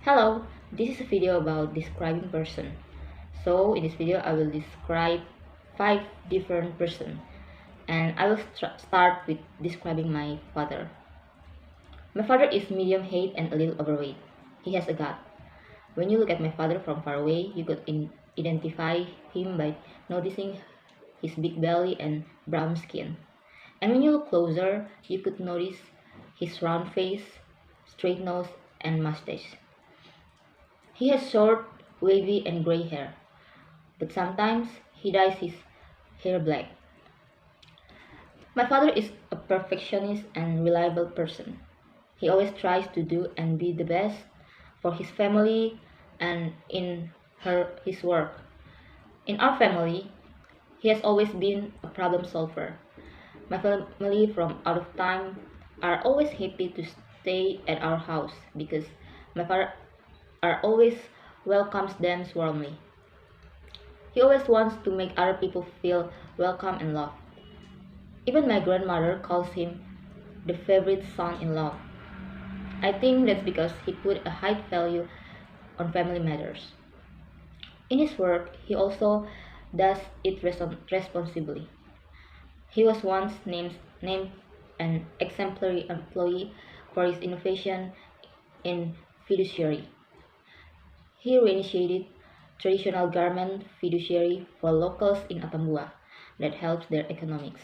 Hello, this is a video about describing person. So in this video I will describe 5 different person and I will start with describing my father. My father is medium height and a little overweight. He has a gut. When you look at my father from far away, you could identify him by noticing his big belly and brown skin. And when you look closer, you could notice his round face, straight nose, and mustache. He has short, wavy, and gray hair, but sometimes he dyes his hair black. My father is a perfectionist and reliable person. He always tries to do and be the best for his family and in his work. In our family, he has always been a problem solver. My family from out of time are always happy to stay at our house because my father are always welcomes them warmly. He always wants to make other people feel welcome and loved. Even my grandmother calls him the favorite son-in-law. I think that's because he put a high value on family matters. In his work, he also does it responsibly. He was once named an exemplary employee for his innovation in fiduciary. He reinitiated traditional garment fiduciary for locals in Atambua that helps their economics.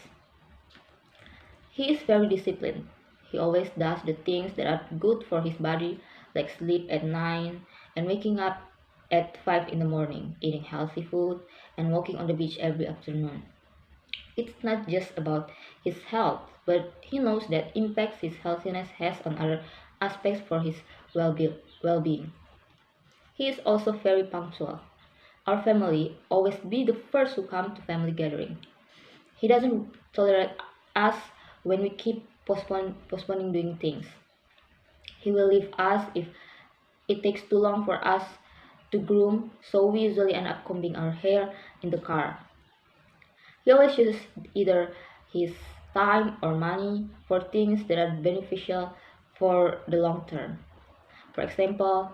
He is very disciplined. He always does the things that are good for his body, like sleep at 9 and waking up at 5 in the morning, eating healthy food, and walking on the beach every afternoon. It's not just about his health, but he knows that impacts his healthiness has on other aspects for his well-being. He is also very punctual. Our family always be the first who come to family gathering. He doesn't tolerate us when we keep postponing doing things. He will leave us if it takes too long for us to groom, so we usually end up combing our hair in the car. He always uses either his time or money for things that are beneficial for the long term. For example,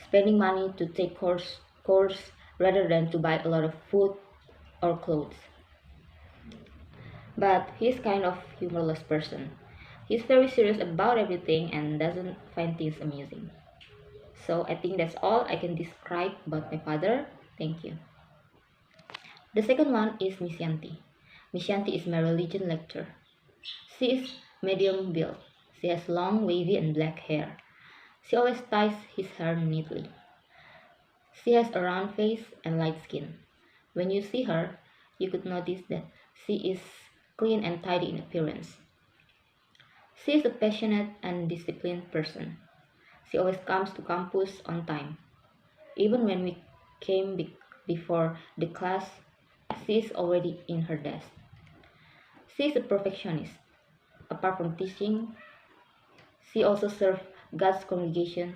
spending money to take course rather than to buy a lot of food or clothes. But he's kind of humorless person. He's very serious about everything and doesn't find things amusing. So I think that's all I can describe about my father. Thank you. The second one is Miss Yanti. Miss Yanti is my religion lecturer. She is medium built. She has long, wavy, and black hair. She always ties his hair neatly. She has a round face and light skin. When you see her, you could notice that she is clean and tidy in appearance. She is a passionate and disciplined person. She always comes to campus on time. Even when we came before the class, she is already in her desk. She is a perfectionist. Apart from teaching, she also serves God's congregation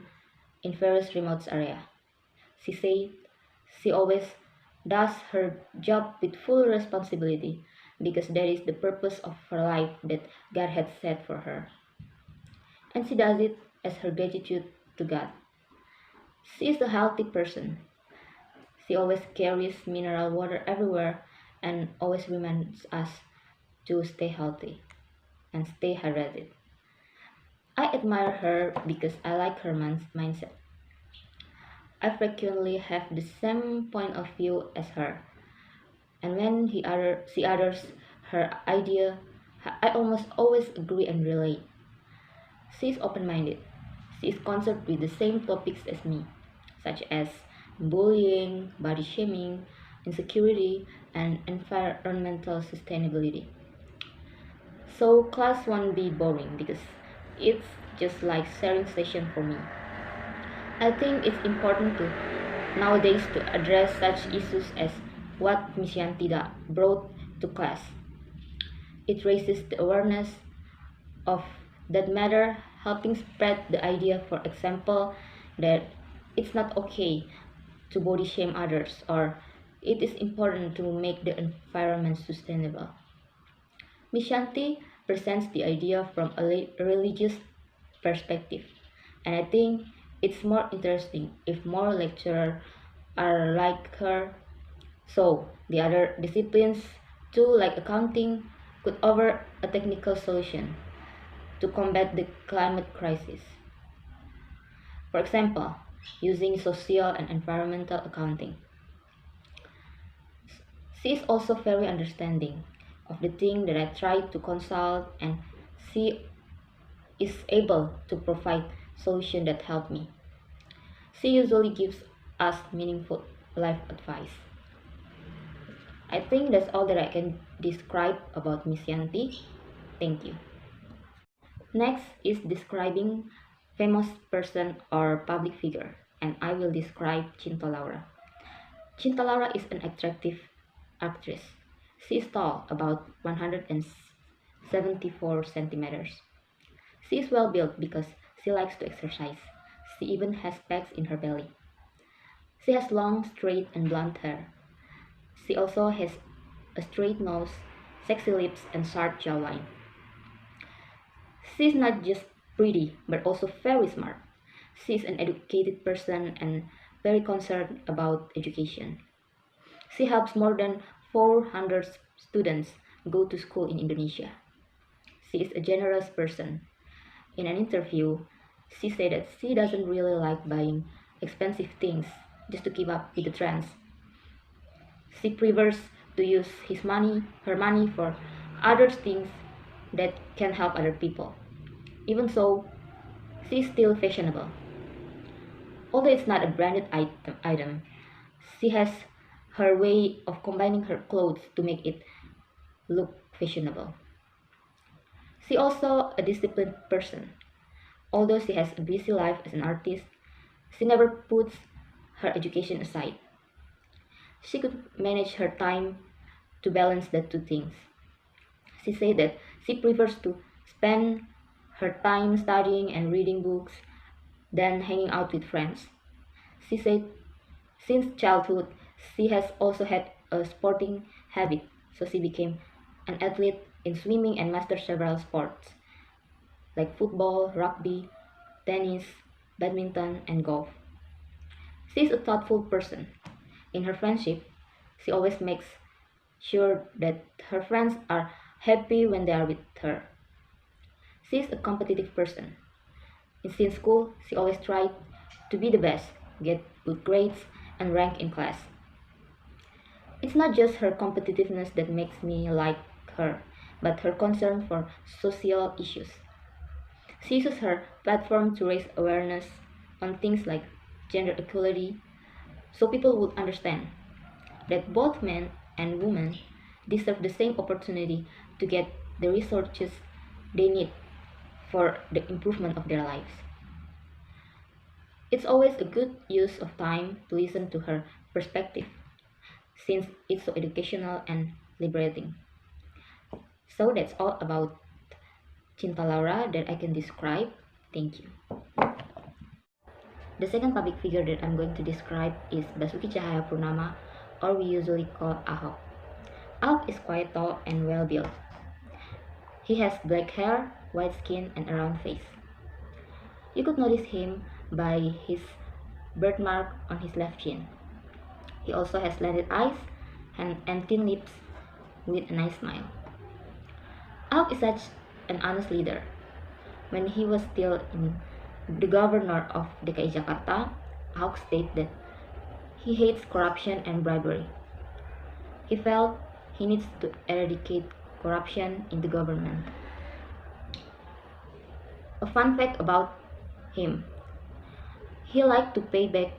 in various remote areas. She said she always does her job with full responsibility because that is the purpose of her life that God had set for her. And she does it as her gratitude to God. She is a healthy person. She always carries mineral water everywhere and always reminds us to stay healthy and stay hydrated. I admire her because I like her mindset. I frequently have the same point of view as her, and when she utters her idea, I almost always agree and relate. She is open-minded. She is concerned with the same topics as me, such as bullying, body shaming, insecurity, and environmental sustainability. So class won't be boring because it's just like sharing session for me. I think it's important to nowadays to address such issues as what Ms. Yantida brought to class. It raises the awareness of that matter, helping spread the idea, for example, that it's not okay to body shame others or it is important to make the environment sustainable. Ms. Shanti presents the idea from a religious perspective, and I think It's more interesting if more lecturers are like her. So the other disciplines too, like accounting, could offer a technical solution to combat the climate crisis. For example, using social and environmental accounting. She is also very understanding of the thing that I try to consult, and she is able to provide solutions that help me. She usually gives us meaningful life advice. I think that's all that I can describe about Miss Yanti. Thank you. Next is describing famous person or public figure, and I will describe Cinta Laura. Cinta Laura is an attractive actress. She is tall, about 174 centimeters. She is well built because she likes to exercise. She even has pecs in her belly. She has long, straight, and blonde hair. She also has a straight nose, sexy lips, and sharp jawline. She is not just pretty, but also very smart. She is an educated person and very concerned about education. She helps more than 400 students go to school in Indonesia. She is a generous person. In an interview, she said that she doesn't really like buying expensive things just to keep up with the trends. She prefers to use her money for other things that can help other people. Even so, she is still fashionable. Although it's not a branded item, she has her way of combining her clothes to make it look fashionable. She also a disciplined person. Although she has a busy life as an artist, she never puts her education aside. She could manage her time to balance the two things. She said that she prefers to spend her time studying and reading books than hanging out with friends. She said since childhood she has also had a sporting habit, so she became an athlete in swimming and mastered several sports like football, rugby, tennis, badminton, and golf. She is a thoughtful person. In her friendship, she always makes sure that her friends are happy when they are with her. She is a competitive person. In school, she always tried to be the best, get good grades, and rank in class. It's not just her competitiveness that makes me like her, but her concern for social issues. She uses her platform to raise awareness on things like gender equality so people would understand that both men and women deserve the same opportunity to get the resources they need for the improvement of their lives. It's always a good use of time to listen to her perspective, since it's so educational and liberating. So that's all about Cinta Laura that I can describe. Thank you. The second public figure that I'm going to describe is Basuki Cahayapurnama, or we usually call Ahok. Ahok is quite tall and well built. He has black hair, white skin, and a round face. You could notice him by his birthmark on his left chin. He also has slanted eyes and thin lips with a nice smile. Ahok is such an honest leader. When he was still the governor of DKI Jakarta, Ahok stated that he hates corruption and bribery. He felt he needs to eradicate corruption in the government. A fun fact about him: he liked to pay back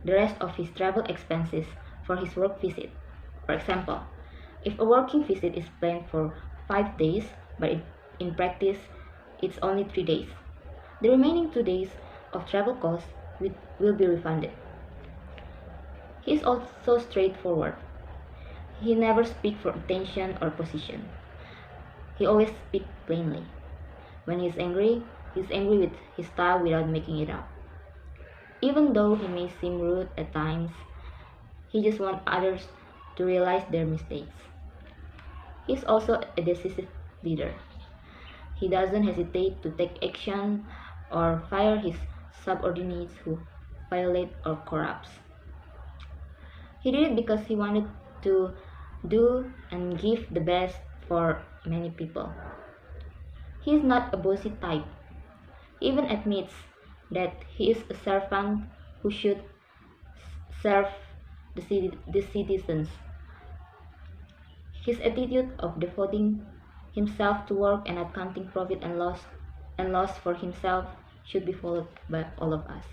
the rest of his travel expenses for his work visit. For example, if a working visit is planned for 5 days, but in practice it's only 3 days, the remaining 2 days of travel costs will be refunded. He is also straightforward. He never speaks for attention or position. He always speaks plainly. When he's angry with his style without making it up. Even though he may seem rude at times, he just wants others to realize their mistakes. He is also a decisive leader. He doesn't hesitate to take action or fire his subordinates who violate or corrupts. He did it because he wanted to do and give the best for many people. He is not a bossy type. He even admits that he is a servant who should serve the citizens. His attitude of devoting himself to work and not counting profit and loss for himself should be followed by all of us.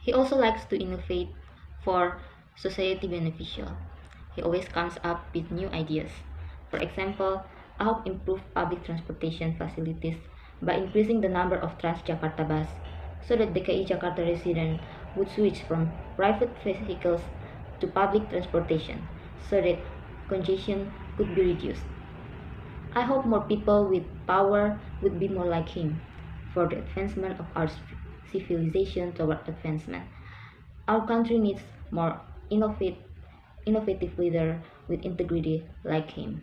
He also likes to innovate for society beneficial. He always comes up with new ideas. For example, Ahok improved public transportation facilities by increasing the number of Transjakarta bus so that DKI Jakarta residents would switch from private vehicles to public transportation so that congestion could be reduced. I hope more people with power would be more like him for the advancement of our civilization toward advancement. Our country needs more innovative leader with integrity like him.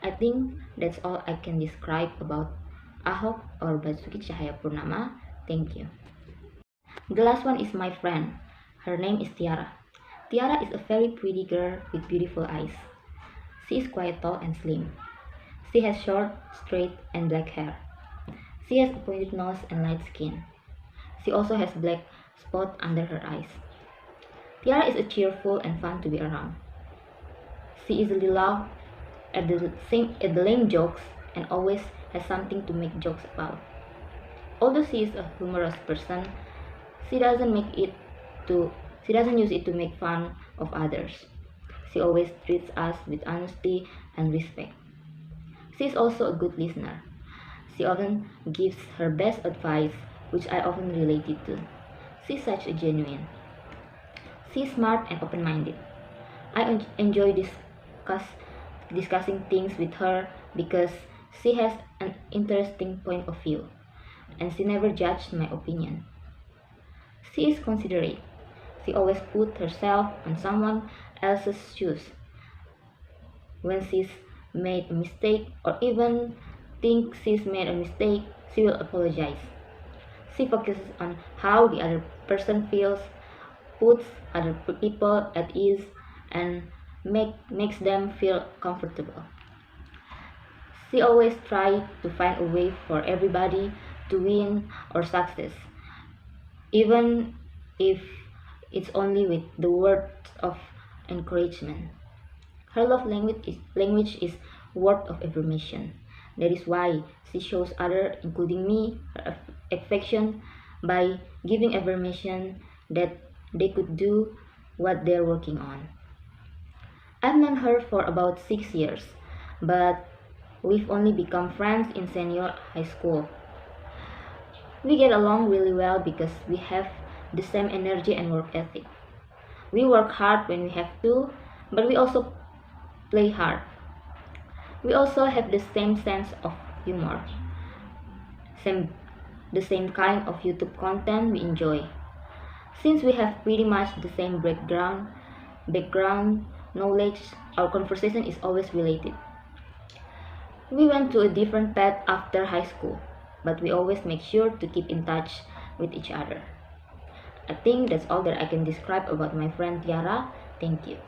I think that's all I can describe about Ahok or Basuki Cahayapurnama. Thank you. The last one is my friend. Her name is Tiara. Tiara is a very pretty girl with beautiful eyes. She is quite tall and slim. She has short, straight, and black hair. She has a pointed nose and light skin. She also has black spot under her eyes. Tiara is a cheerful and fun to be around. She easily laughs at the lame jokes and always has something to make jokes about. Although she is a humorous person, she doesn't use it to make fun of others. She always treats us with honesty and respect. She is also a good listener. She often gives her best advice, which I often related to. She is such a genuine. She is smart and open-minded. I enjoy discussing things with her because she has an interesting point of view, and she never judged my opinion. She is considerate. She always puts herself on someone else's shoes. When she's made a mistake or even thinks she's made a mistake, she will apologize. She focuses on how the other person feels, puts other people at ease, and makes them feel comfortable. She always tries to find a way for everybody to win or success, even if it's only with the words of encouragement. Her love language is word of affirmation. That is why she shows others, including me, her affection by giving affirmation that they could do what they're working on. I've known her for about 6 years, but we've only become friends in senior high school. We get along really well because we have the same energy and work ethic. We work hard when we have to, but we also play hard. We also have the same sense of humor, the same kind of YouTube content we enjoy. Since we have pretty much the same background knowledge, our conversation is always related. We went to a different path after high school, but we always make sure to keep in touch with each other. I think that's all that I can describe about my friend Tiara. Thank you.